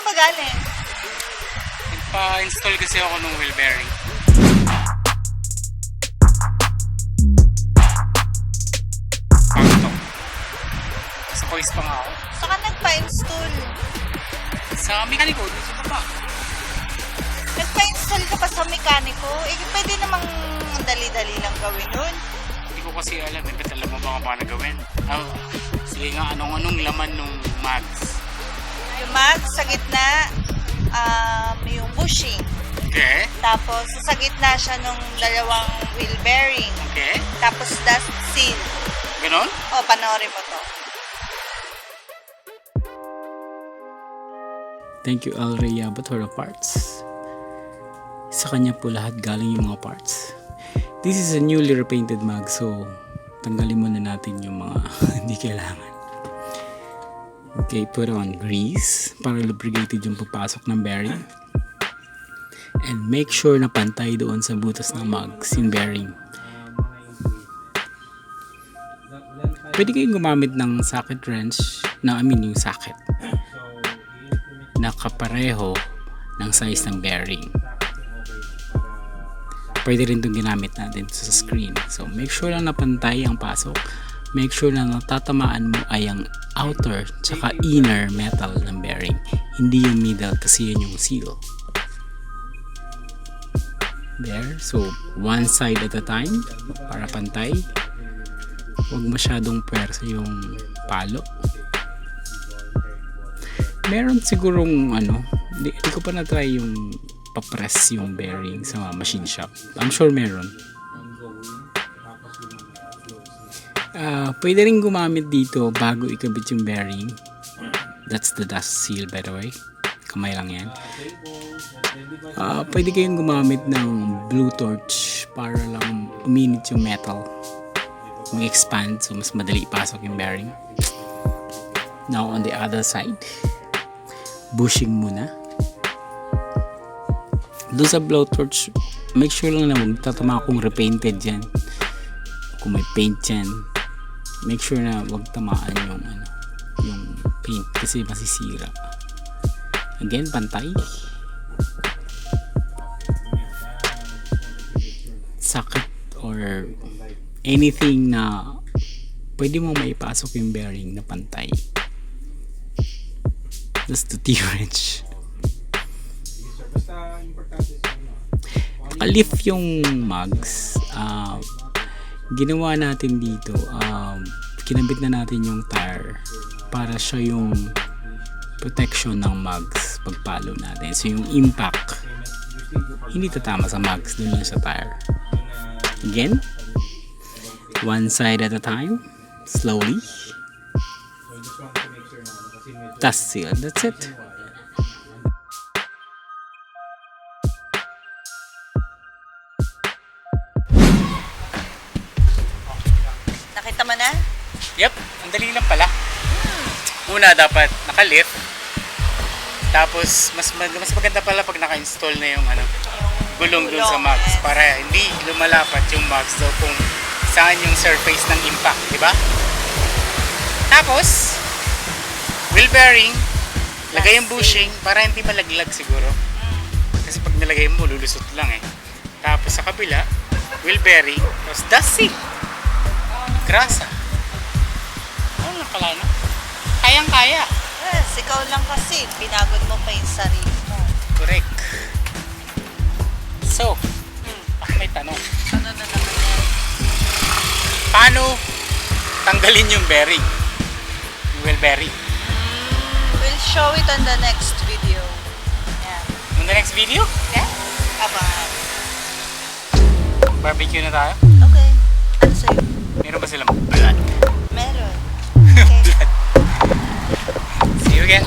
ba galing? Nagpa-install kasi ako ng wheel bearing. Pagto. Sa voice pa nga ako. Saka nagpa-install. Sa mekaniko, dito sa baba. Nagpa-install ka pa sa mekaniko? Eh, pwede namang dali-dali lang gawin nun. Hindi ko kasi alam. Ba't alam mo ba kung paano gawin? Sige nga, anong laman nung mags? Yung mag sa gitna, yung bushing. Okay. Tapos, sa gitna siya nung dalawang wheel bearing. Okay. Tapos, dust seal. Ganon? O, panoorin mo to. Thank you Al Rayabot for the parts. Sa kanya po lahat galing yung mga parts. This is a newly repainted mag, so tanggalin muna natin yung mga hindi kailangan. Okay, put on grease para lubricated yung pagpasok ng bearing. And make sure na pantay doon sa butas ng mags yung bearing. Pwede kayong gumamit ng socket wrench yung socket na kapareho ng size ng bearing. Pwede rin itong ginamit natin sa screen. So make sure lang na pantay ang pasok. Make sure na natatamaan mo ay ang outer tsaka inner metal ng bearing, hindi yung middle kasi yun yung seal. There, so one side at a time para pantay. Huwag masyadong pwersa yung palo. Meron sigurong hindi ko pa na-try yung papress yung bearing sa machine shop. I'm sure meron. Pwede rin gumamit dito bago ikabit yung bearing. That's the dust seal by the way. Kamay lang yan. Pwede kayong gumamit ng blue torch para lang uminit yung metal. Mag-expand so mas madali ipasok yung bearing. Now on the other side, bushing muna. Doon sa blowtorch, make sure lang na huwag tatama kung repainted yan. Kung may paint yan, make sure na huwag tamaan yung paint kasi masisira. Again, pantay. Socket or anything na pwede mo maipasok yung bearing na pantay. That's the T-wrench. Naka-lift yung mags. Ginawa natin dito, kinabit na natin yung tire para siya yung protection ng mags pagpalo natin. So yung impact hindi tatama sa mags, dun lang sa tire. Again, one side at a time, slowly. Dust seal, that's it. Nakita mo na? Yep, ang dali lang pala. Una dapat naka-lift. Tapos mas maganda pala pag naka-install na yung gulong dun sa mags para hindi lumalapat yung mags daw kung saan yung surface ng impact, di ba? Tapos wheel bearing, lagay yung bushing para hindi malaglag siguro. Kasi pag nilagay mo, lulusot lang eh. Tapos sa kabila, wheel bearing, tapos dust seal. Grasa. Ano lang pala, no? Kayang-kaya. Yes, ikaw lang kasi. Pinagod mo pa yung sarili mo. Correct. So, may tanong. Ano na naman yan? Paano tanggalin yung bearing? Yung wheel bearing? We'll show it on the next video. Yeah. In the next video? Okay? Abangan. Barbecue na tayo? Okay. Ano sa'yo? Meron ba silang blood? Meron. Okay. See you again.